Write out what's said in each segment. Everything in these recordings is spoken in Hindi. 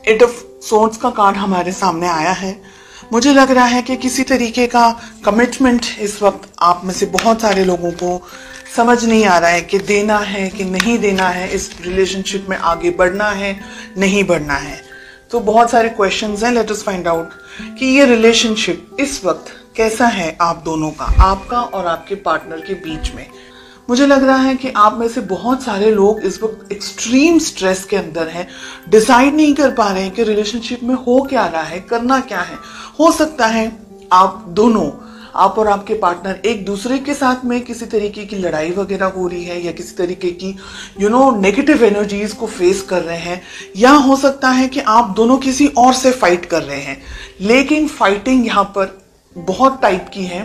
8 ऑफ सोर्ड्स का कार्ड हमारे सामने आया है। मुझे लग रहा है कि किसी तरीके का कमिटमेंट इस वक्त आप में से बहुत सारे लोगों को समझ नहीं आ रहा है कि देना है कि नहीं देना है, इस रिलेशनशिप में आगे बढ़ना है नहीं बढ़ना है। तो बहुत सारे क्वेश्चंस हैं। लेट अस फाइंड आउट कि ये रिलेशनशिप इस वक्त कैसा है आप दोनों का, आपका और आपके पार्टनर के बीच में। मुझे लग रहा है कि आप में से बहुत सारे लोग इस वक्त एक्सट्रीम स्ट्रेस के अंदर हैं, डिसाइड नहीं कर पा रहे हैं कि रिलेशनशिप में हो क्या रहा है, करना क्या है। हो सकता है आप दोनों, आप और आपके पार्टनर एक दूसरे के साथ में किसी तरीके की लड़ाई वगैरह हो रही है या किसी तरीके की नेगेटिव एनर्जीज को फेस कर रहे हैं, या हो सकता है कि आप दोनों किसी और से फाइट कर रहे हैं। लेकिन फाइटिंग यहाँ पर बहुत टाइप की है।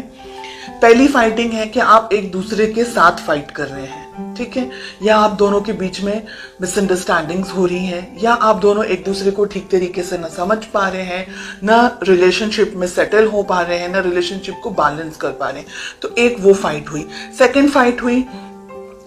पहली फाइटिंग है कि आप एक दूसरे के साथ फाइट कर रहे हैं, ठीक है, या आप दोनों के बीच में मिसअंडरस्टैंडिंग्स हो रही हैं, या आप दोनों एक दूसरे को ठीक तरीके से न समझ पा रहे हैं, ना रिलेशनशिप में सेटल हो पा रहे हैं, ना रिलेशनशिप को बैलेंस कर पा रहे हैं। तो एक वो फाइट हुई। सेकेंड फाइट हुई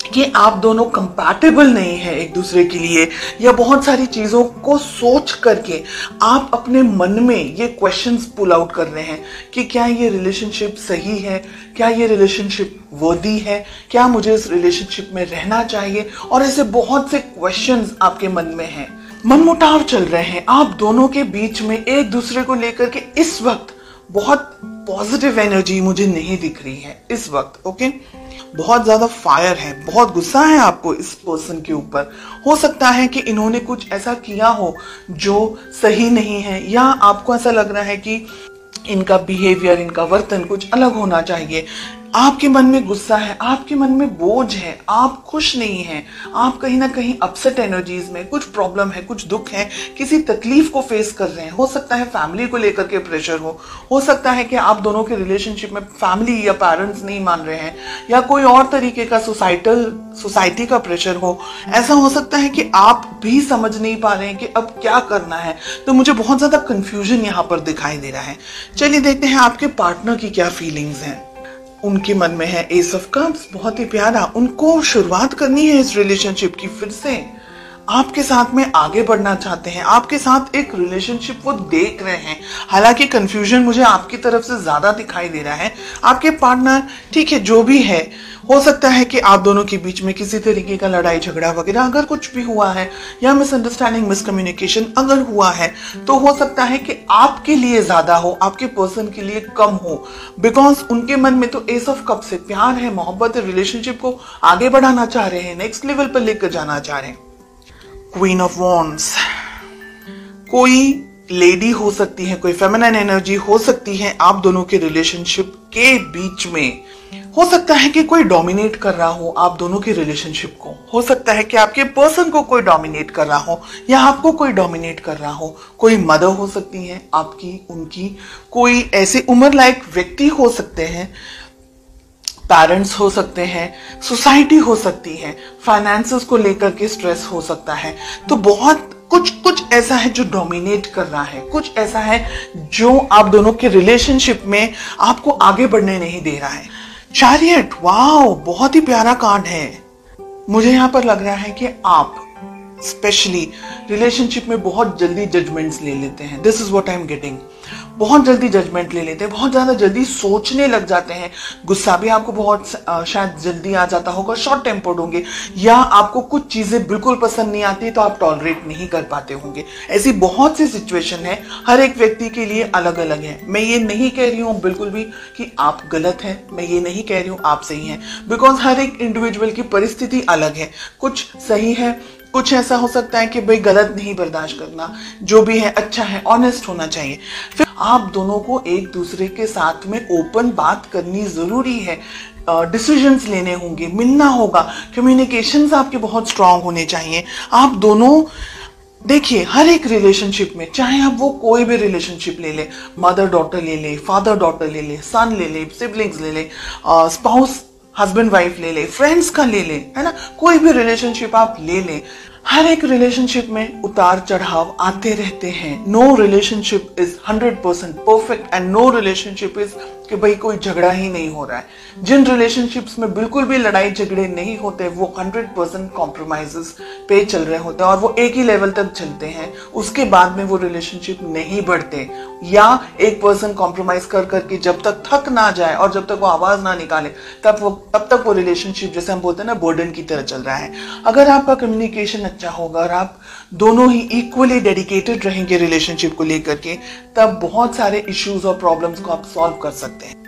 कि आप दोनों कंपैटिबल नहीं है एक दूसरे के लिए, या बहुत सारी चीजों को सोच करके आप अपने मन में ये क्वेश्चंस पुल आउट कर रहे हैं कि क्या ये रिलेशनशिप सही है, क्या ये रिलेशनशिप वर्दी है, क्या मुझे इस रिलेशनशिप में रहना चाहिए। और ऐसे बहुत से क्वेश्चंस आपके मन में हैं। मनमुटाव चल रहे हैं आप दोनों के बीच में एक दूसरे को लेकर के। इस वक्त बहुत पॉजिटिव एनर्जी मुझे नहीं दिख रही है इस वक्त। ओके, बहुत ज्यादा फायर है, बहुत गुस्सा है आपको इस पर्सन के ऊपर। हो सकता है कि इन्होंने कुछ ऐसा किया हो जो सही नहीं है, या आपको ऐसा लग रहा है कि इनका बिहेवियर, इनका वर्तन कुछ अलग होना चाहिए। आपके मन में गुस्सा है, आपके मन में बोझ है, आप खुश नहीं हैं, आप कहीं ना कहीं अपसेट एनर्जीज में, कुछ प्रॉब्लम है, कुछ दुख है, किसी तकलीफ को फेस कर रहे हैं। हो सकता है फैमिली को लेकर के प्रेशर हो सकता है कि आप दोनों के रिलेशनशिप में फैमिली या पेरेंट्स नहीं मान रहे हैं, या कोई और तरीके का सोसाइटी का प्रेशर हो। ऐसा हो सकता है कि आप भी समझ नहीं पा रहे हैं कि अब क्या करना है। तो मुझे बहुत ज्यादा कंफ्यूजन यहाँ पर दिखाई दे रहा है। चलिए देखते हैं आपके पार्टनर की क्या फीलिंग्स हैं। उनके मन में है एस ऑफ कप्स, बहुत ही प्यारा। उनको शुरुआत करनी है इस रिलेशनशिप की, फिर से आपके साथ में आगे बढ़ना चाहते हैं, आपके साथ एक रिलेशनशिप वो देख रहे हैं। हालांकि कंफ्यूजन मुझे आपकी तरफ से ज्यादा दिखाई दे रहा है। आपके पार्टनर, ठीक है, जो भी है, हो सकता है कि आप दोनों के बीच में किसी तरीके का लड़ाई झगड़ा वगैरह अगर कुछ भी हुआ है, या मिसअंडरस्टैंडिंग, मिसकम्युनिकेशन अगर हुआ है, तो हो सकता है कि आपके लिए ज्यादा हो, आपके पर्सन के लिए कम हो। बिकॉज उनके मन में तो एस ऑफ कप से प्यार है, मोहब्बत है, रिलेशनशिप को आगे बढ़ाना चाह रहे हैं, नेक्स्ट लेवल पर लेकर जाना चाह रहे हैं। क्वीन ऑफ वॉन्ड्स, कोई लेडी हो सकती है, कोई फेमिनिन एनर्जी हो सकती है आप दोनों के रिलेशनशिप के बीच में। हो सकता है कि कोई डोमिनेट कर रहा हो आप दोनों के रिलेशनशिप को। हो सकता है कि आपके पर्सन को कोई डोमिनेट कर रहा हो, या आपको कोई डोमिनेट कर रहा हो। कोई मदर हो सकती है आपकी, उनकी, कोई ऐसे उम्र लायक व्यक्ति हो सकते हैं, पेरेंट्स हो सकते हैं, सोसाइटी हो सकती है, फाइनेंसेस को लेकर के स्ट्रेस हो सकता है। तो बहुत कुछ ऐसा है जो डोमिनेट कर रहा है, कुछ ऐसा है जो आप दोनों के रिलेशनशिप में आपको आगे बढ़ने नहीं दे रहा है। चैरियट, वाओ, बहुत ही प्यारा कार्ड है। मुझे यहां पर लग रहा है कि आप स्पेशली रिलेशनशिप में बहुत जल्दी जजमेंट्स ले लेते हैं। This is what I am getting. बहुत जल्दी जजमेंट ले लेते हैं, बहुत ज्यादा जल्दी सोचने लग जाते हैं। गुस्सा भी आपको बहुत शायद जल्दी आ जाता होगा, शॉर्ट टेम्पर्ड होंगे, या आपको कुछ चीजें बिल्कुल पसंद नहीं आती तो आप टॉलरेट नहीं कर पाते होंगे। ऐसी बहुत सी सिचुएशन है, हर एक व्यक्ति के लिए अलग अलग है। मैं ये नहीं कह रही हूँ बिल्कुल भी कि आप गलत हैं, मैं ये नहीं कह रही हूँ आप सही हैं, बिकॉज हर एक इंडिविजुअल की परिस्थिति अलग है। कुछ सही है, कुछ ऐसा हो सकता है कि भाई गलत नहीं बर्दाश्त करना, जो भी है अच्छा है, ऑनेस्ट होना चाहिए। फिर आप दोनों को एक दूसरे के साथ में ओपन बात करनी जरूरी है, डिसीजंस लेने होंगे, मिलना होगा, कम्युनिकेशंस आपके बहुत स्ट्रांग होने चाहिए। आप दोनों देखिए, हर एक रिलेशनशिप में, चाहे आप वो कोई भी रिलेशनशिप ले ले, मदर डॉटर ले ले, फादर डॉटर ले ले, सन ले ले, सिबलिंग्स ले ले, स्पाउस हस्बैंड वाइफ ले ले, फ्रेंड्स का ले ले, है ना, कोई भी रिलेशनशिप आप ले ले, हर एक रिलेशनशिप में उतार चढ़ाव आते रहते हैं। No relationship is 100% perfect and no relationship is कि भाई कोई झगड़ा ही नहीं हो रहा है। जिन रिलेशनशिप्स में बिल्कुल भी लड़ाई झगड़े नहीं होते वो 100% कॉम्प्रोमाइजेस पे चल रहे होते हैं और वो एक ही लेवल तक चलते हैं, उसके बाद में वो रिलेशनशिप नहीं बढ़ते। या एक पर्सन कॉम्प्रोमाइज कर करके जब तक थक ना जाए और जब तक वो आवाज ना निकाले तब तक वो रिलेशनशिप, जैसे हम बोलते हैं ना, बर्डन की तरह चल रहा है। अगर आपका कम्युनिकेशन अच्छा होगा और आप दोनों ही इक्वली डेडिकेटेड रहेंगे रिलेशनशिप को लेकर के, तब बहुत सारे इश्यूज और प्रॉब्लम्स को आप सॉल्व कर सकते हैं।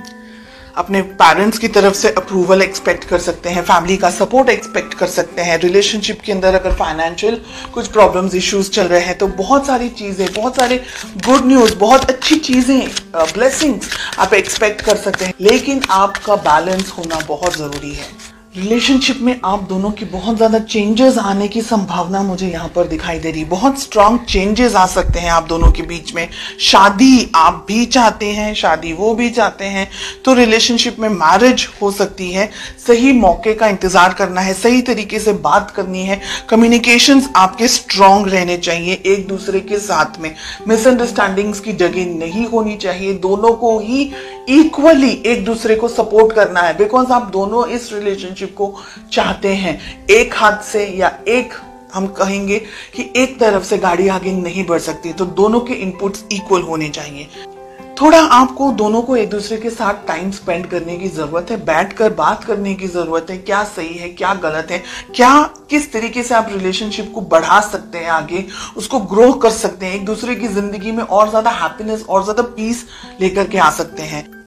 अपने पेरेंट्स की तरफ से अप्रूवल एक्सपेक्ट कर सकते हैं, फैमिली का सपोर्ट एक्सपेक्ट कर सकते हैं। रिलेशनशिप के अंदर अगर फाइनेंशियल कुछ प्रॉब्लम्स इश्यूज चल रहे हैं तो बहुत सारी चीजें, बहुत सारे गुड न्यूज, बहुत अच्छी चीजें, ब्लेसिंग्स आप एक्सपेक्ट कर सकते हैं। लेकिन आपका बैलेंस होना बहुत जरूरी है। रिलेशनशिप में आप दोनों की बहुत ज्यादा चेंजेस आने की संभावना मुझे यहाँ पर दिखाई दे रही। बहुत स्ट्रांग चेंजेस आ सकते हैं आप दोनों के बीच में। शादी आप भी चाहते हैं, शादी वो भी चाहते हैं, तो रिलेशनशिप में मैरिज हो सकती है। सही मौके का इंतजार करना है, सही तरीके से बात करनी है, कम्युनिकेशंस आपके स्ट्रांग रहने चाहिए एक दूसरे के साथ में। मिसअंडरस्टैंडिंग्स की जगह नहीं होनी चाहिए। दोनों को ही इक्वली एक दूसरे को सपोर्ट करना है, बिकॉज आप दोनों इस रिलेशनशिप को चाहते हैं। एक हाथ से या एक, हम कहेंगे कि एक तरफ से गाड़ी आगे नहीं बढ़ सकती, तो दोनों के इनपुट्स इक्वल होने चाहिए। थोड़ा आपको दोनों को एक दूसरे के साथ टाइम स्पेंड करने की जरूरत है, बैठकर बात करने की जरूरत है। क्या सही है, क्या गलत है, क्या किस तरीके से आप रिलेशनशिप को बढ़ा सकते हैं, आगे उसको ग्रो कर सकते हैं, एक दूसरे की जिंदगी में और ज्यादा हैप्पीनेस और ज्यादा पीस लेकर के आ सकते हैं।